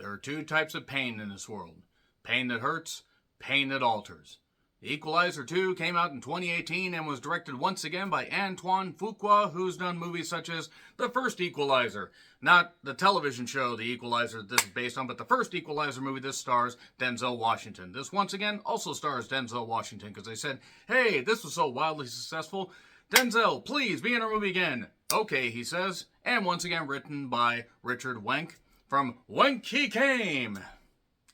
There are two types of pain in this world. Pain that hurts, pain that alters. The Equalizer 2 came out in 2018 and was directed once again by Antoine Fuqua, who's done movies such as the first Equalizer. Not the television show, The Equalizer, that this is based on, but the first Equalizer movie. This stars Denzel Washington. This, once again, also stars Denzel Washington, because they said, hey, this was so wildly successful. Denzel, please be in our movie again. Okay, he says. And once again, written by Richard Wenk from Wenk He Came.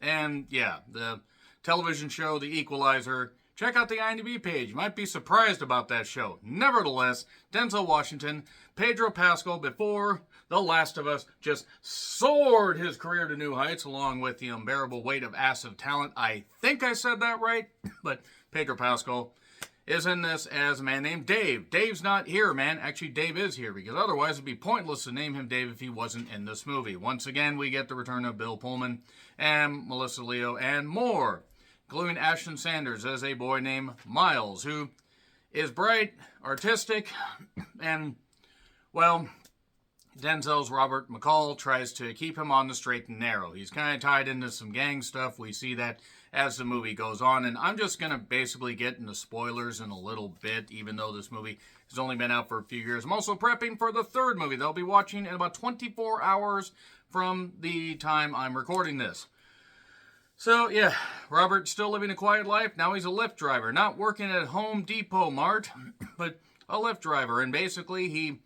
And yeah, the television show, The Equalizer. Check out the IMDb page. You might be surprised about that show. Nevertheless, Denzel Washington, Pedro Pascal, before The Last of Us, just soared his career to new heights along with the unbearable weight of acid talent. I think I said that right, but Pedro Pascal is in this as a man named Dave. Dave's not here, man. Actually, Dave is here, because otherwise it'd be pointless to name him Dave if he wasn't in this movie. Once again, we get the return of Bill Pullman and Melissa Leo and more, including Ashton Sanders as a boy named Miles, who is bright, artistic, and, well, Denzel's Robert McCall tries to keep him on the straight and narrow. He's kind of tied into some gang stuff. We see that as the movie goes on, and I'm just going to basically get into spoilers in a little bit, even though this movie has only been out for a few years. I'm also prepping for the third movie that I'll be watching in about 24 hours from the time I'm recording this. So, yeah, Robert's still living a quiet life. Now he's a Lyft driver, not working at Home Depot Mart, but a Lyft driver. And basically, he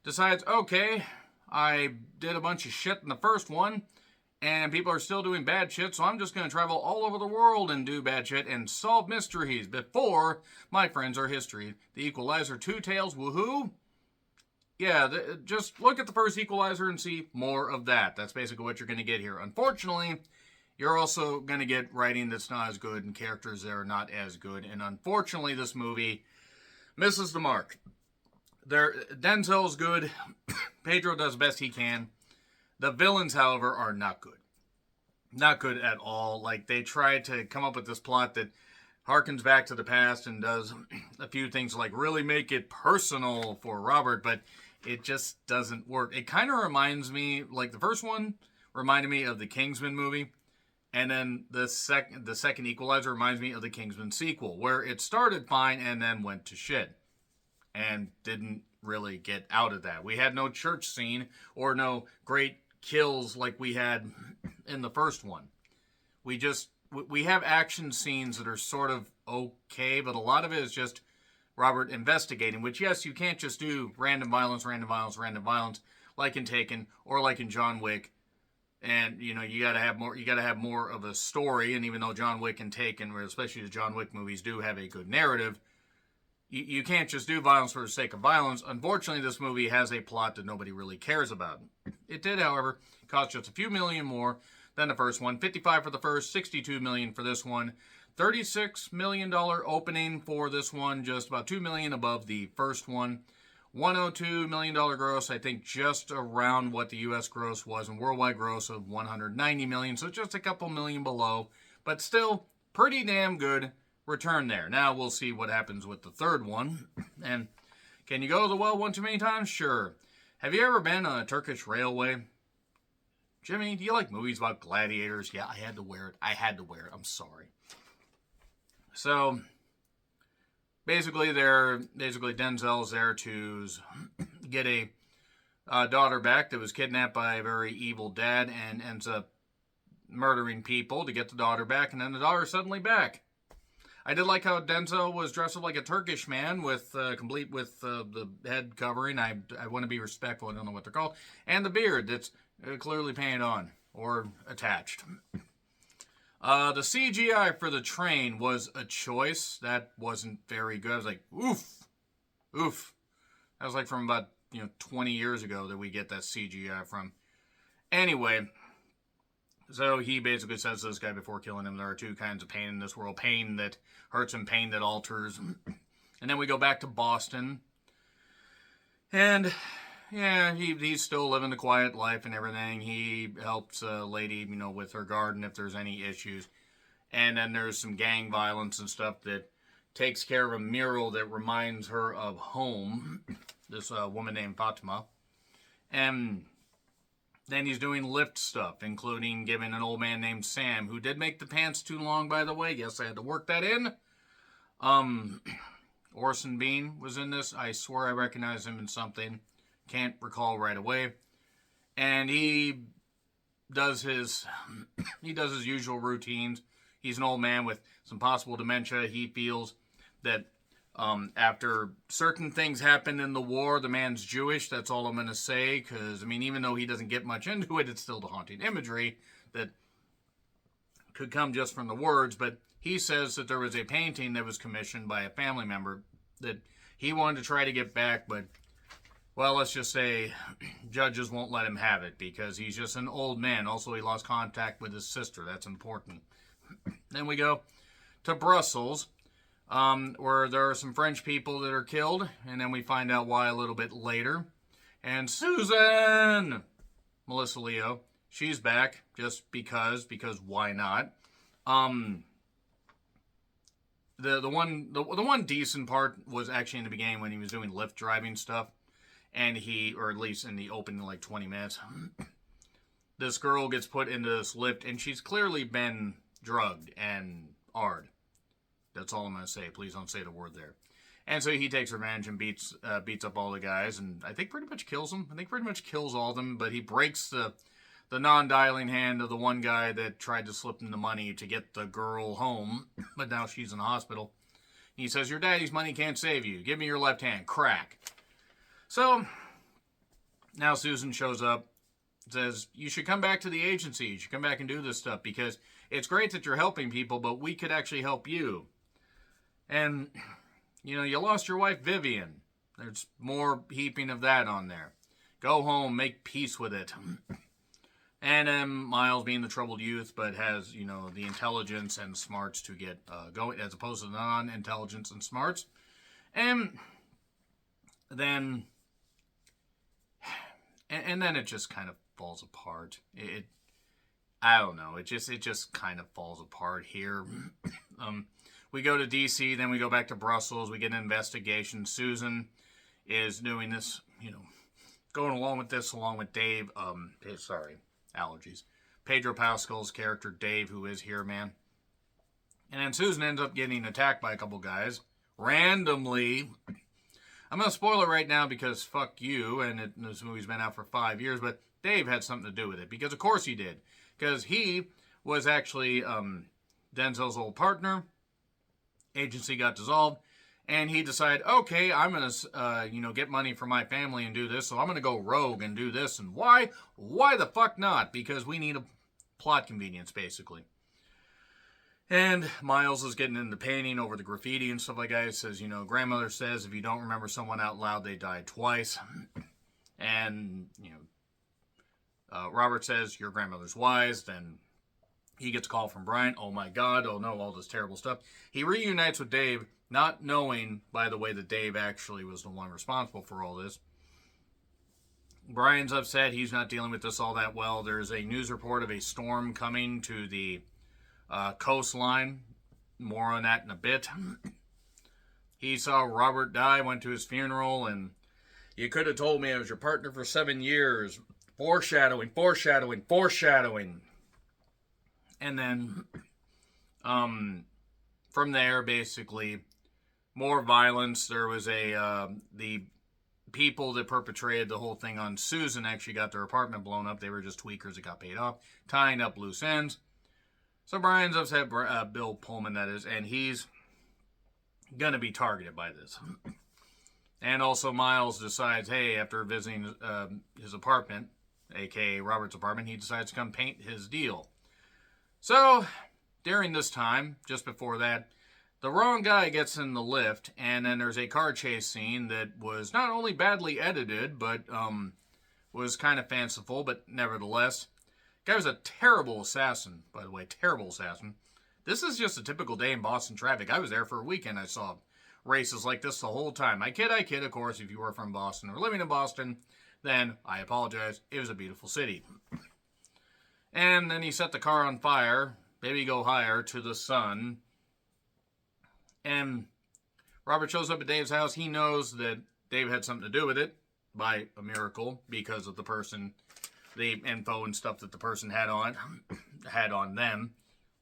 decides, okay, I did a bunch of shit in the first one, and people are still doing bad shit, so I'm just going to travel all over the world and do bad shit and solve mysteries before my friends are history. The Equalizer 2 Tales, woohoo! Yeah, just look at the first Equalizer and see more of that. That's basically what you're going to get here. Unfortunately, you're also going to get writing that's not as good and characters that are not as good. And unfortunately, this movie misses the mark. Denzel's good. Pedro does the best he can. The villains, however, are not good. Not good at all. Like, they try to come up with this plot that harkens back to the past and does a few things like really make it personal for Robert, but it just doesn't work. It kind of reminds me, like the first one reminded me of the Kingsman movie. And then the second Equalizer reminds me of the Kingsman sequel, where it started fine and then went to shit. And didn't really get out of that. We had no church scene or no great kills like we had in the first one. We have action scenes that are sort of okay, but a lot of it is just Robert investigating, which, yes, you can't just do random violence, like in Taken or like in John Wick. And, you know, you gotta have more of a story. And even though John Wick and Taken, especially the John Wick movies, do have a good narrative, you can't just do violence for the sake of violence. Unfortunately, this movie has a plot that nobody really cares about. It did, however, cost just a few million more than the first one. $55 for the first, $62 million for this one. $36 million opening for this one, just about $2 million above the first one. $102 million gross, I think just around what the U.S. gross was, and worldwide gross of $190 million, so just a couple million below, but still pretty damn good return there. Now we'll see what happens with the third one. And can you go to the well one too many times? Sure. Have you ever been on a Turkish railway? Jimmy, do you like movies about gladiators? Yeah, I had to wear it. I'm sorry. So basically Denzel's there to get a daughter back that was kidnapped by a very evil dad and ends up murdering people to get the daughter back, and then the daughter's suddenly back. I did like how Denzel was dressed up like a Turkish man with complete with the head covering. I want to be respectful. I don't know what they're called. And the beard that's clearly painted on or attached. The CGI for the train was a choice. That wasn't very good. I was like, oof. That was like from about 20 years ago that we get that CGI from. Anyway, so he basically says to this guy before killing him, there are two kinds of pain in this world. Pain that hurts and pain that alters. And then we go back to Boston. And yeah, he's still living the quiet life and everything. He helps a lady, with her garden if there's any issues. And then there's some gang violence and stuff that takes care of a mural that reminds her of home. This woman named Fatima. And Then he's doing lift stuff, including giving an old man named Sam, who did make the pants too long, by the way. Yes, I had to work that in. Orson Bean was in this. I swear I recognize him in something. Can't recall right away. And he does his usual routines. He's an old man with some possible dementia. He feels that after certain things happened in the war, the man's Jewish. That's all I'm going to say. Because, I mean, even though he doesn't get much into it, it's still the haunting imagery that could come just from the words. But he says that there was a painting that was commissioned by a family member that he wanted to try to get back, but, well, let's just say judges won't let him have it because he's just an old man. Also, he lost contact with his sister. That's important. Then we go to Brussels, where there are some French people that are killed, and then we find out why a little bit later. And Susan, Melissa Leo, she's back just because why not? The one decent part was actually in the beginning when he was doing Lyft driving stuff, and or at least in the opening like 20 minutes, this girl gets put into this Lyft, and she's clearly been drugged and hard. That's all I'm going to say. Please don't say the word there. And so he takes revenge and beats up all the guys, and I think pretty much kills them. I think pretty much kills all of them, but he breaks the non-dialing hand of the one guy that tried to slip him the money to get the girl home, but now she's in the hospital. He says, your daddy's money can't save you. Give me your left hand. Crack. So, now Susan shows up, says, you should come back to the agency. You should come back and do this stuff because it's great that you're helping people, but we could actually help you. And, you lost your wife, Vivian. There's more heaping of that on there. Go home, make peace with it. And Miles, being the troubled youth, but has, the intelligence and smarts to get going, as opposed to the non-intelligence and smarts. And then it just kind of falls apart. I don't know. It just kind of falls apart here. We go to D.C., then we go back to Brussels. We get an investigation. Susan is doing this, going along with this, along with Dave. Allergies. Pedro Pascal's character, Dave, who is here, man. And then Susan ends up getting attacked by a couple guys. Randomly. I'm going to spoil it right now because fuck you, and this movie's been out for 5 years, but Dave had something to do with it. Because of course he did. Because he was actually Denzel's old partner. Agency got dissolved. And he decided, okay, I'm going to, get money for my family and do this. So I'm going to go rogue and do this. And why? Why the fuck not? Because we need a plot convenience, basically. And Miles is getting into painting over the graffiti and stuff like that. He says, grandmother says if you don't remember someone out loud, they died twice. And, Robert says, your grandmother's wise. Then he gets a call from Brian. Oh my God. Oh no, all this terrible stuff. He reunites with Dave, not knowing, by the way, that Dave actually was the one responsible for all this. Brian's upset. He's not dealing with this all that well. There's a news report of a storm coming to the coastline. More on that in a bit. He saw Robert die, went to his funeral, and you could have told me I was your partner for 7 years. Foreshadowing, foreshadowing, foreshadowing. And then, from there, basically, more violence. There was the people that perpetrated the whole thing on Susan actually got their apartment blown up. They were just tweakers that got paid off, tying up loose ends. So Brian's upset, Bill Pullman, that is, and he's going to be targeted by this. And also Miles decides, hey, after visiting his apartment, a.k.a. Robert's apartment, he decides to come paint his deal. So, during this time, just before that, the wrong guy gets in the lift, and then there's a car chase scene that was not only badly edited, but was kind of fanciful, but nevertheless. Guy was a terrible assassin, by the way, terrible assassin. This is just a typical day in Boston traffic. I was there for a weekend. I saw races like this the whole time. I kid, of course, if you were from Boston or living in Boston, then I apologize. It was a beautiful city. And then he set the car on fire, baby go higher, to the sun. And Robert shows up at Dave's house. He knows that Dave had something to do with it, by a miracle, because of the person the info and stuff that the person had on them.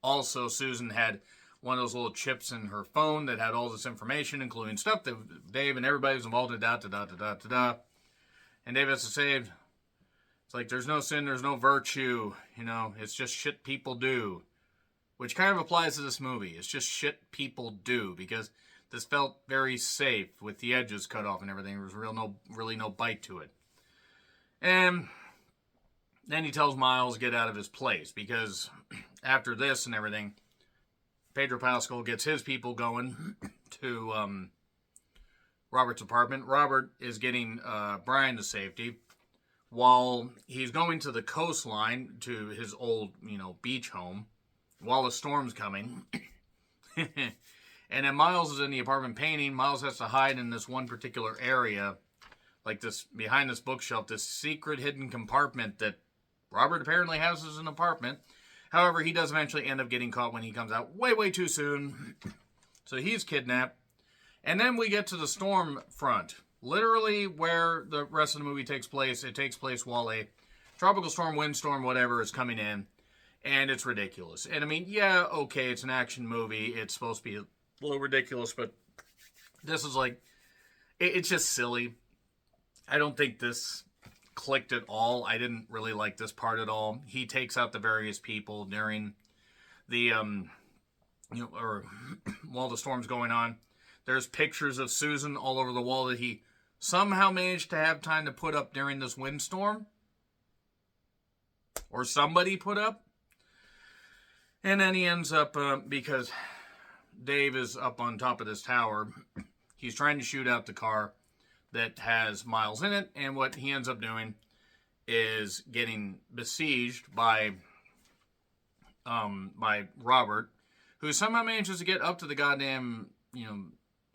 Also, Susan had one of those little chips in her phone that had all this information, including stuff that Dave and everybody was involved in, And Dave has to say, it's like, there's no sin, there's no virtue, it's just shit people do. Which kind of applies to this movie. It's just shit people do, because this felt very safe with the edges cut off and everything. There was really no bite to it. And then he tells Miles get out of his place, because after this and everything, Pedro Pascal gets his people going to Robert's apartment. Robert is getting Brian to safety while he's going to the coastline to his old, beach home while the storm's coming. And then Miles is in the apartment painting. Miles has to hide in this one particular area, like this, behind this bookshelf, this secret hidden compartment that Robert apparently has as an apartment. However, he does eventually end up getting caught when he comes out way too soon. So he's kidnapped. And then we get to the storm front. Literally where the rest of the movie takes place. It takes place while a tropical storm, windstorm, whatever is coming in. And it's ridiculous. And I mean, yeah, okay, it's an action movie. It's supposed to be a little ridiculous. But this is like, it's just silly. I don't think this clicked at all. I didn't really like this part at all. He takes out the various people during the, or while the storm's going on. There's pictures of Susan all over the wall that he somehow managed to have time to put up during this windstorm. Or somebody put up. And then he ends up, because Dave is up on top of this tower, he's trying to shoot out the car that has Miles in it, and what he ends up doing is getting besieged by Robert, who somehow manages to get up to the goddamn,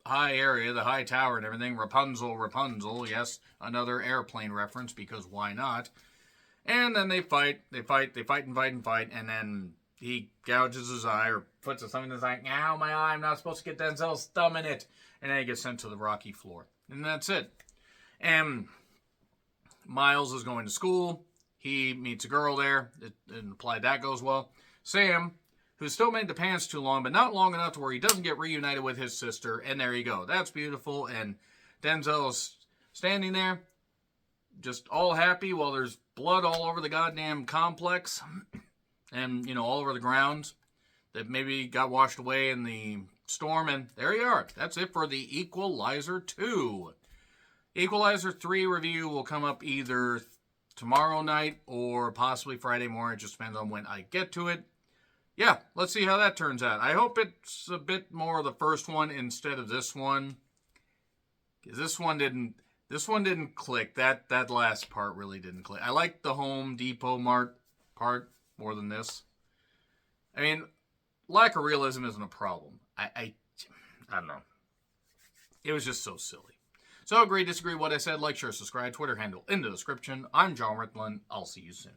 high area, the high tower and everything. Rapunzel, yes, another airplane reference, because why not? And then they fight, and then he gouges his eye, or puts something that's like, ow, my eye, I'm not supposed to get Denzel's thumb in it, and then he gets sent to the rocky floor. And that's it. And Miles is going to school. He meets a girl there. It implied that goes well. Sam, who still made the pants too long, but not long enough to where he doesn't get reunited with his sister. And there you go. That's beautiful. And Denzel is standing there, just all happy while there's blood all over the goddamn complex. And, all over the grounds that maybe got washed away in the storm. And there you are. That's it for the Equalizer 2. Equalizer 3 review will come up either tomorrow night or possibly Friday morning. It just depends on when I get to it. Yeah, let's see how that turns out. I hope it's a bit more of the first one instead of this one. Because this one didn't click. That last part really didn't click. I like the Home Depot Mart part more than this. I mean, lack of realism isn't a problem. I don't know. It was just so silly. So agree, disagree what I said, like, share, subscribe, Twitter handle in the description. I'm John Ritlin. I'll see you soon.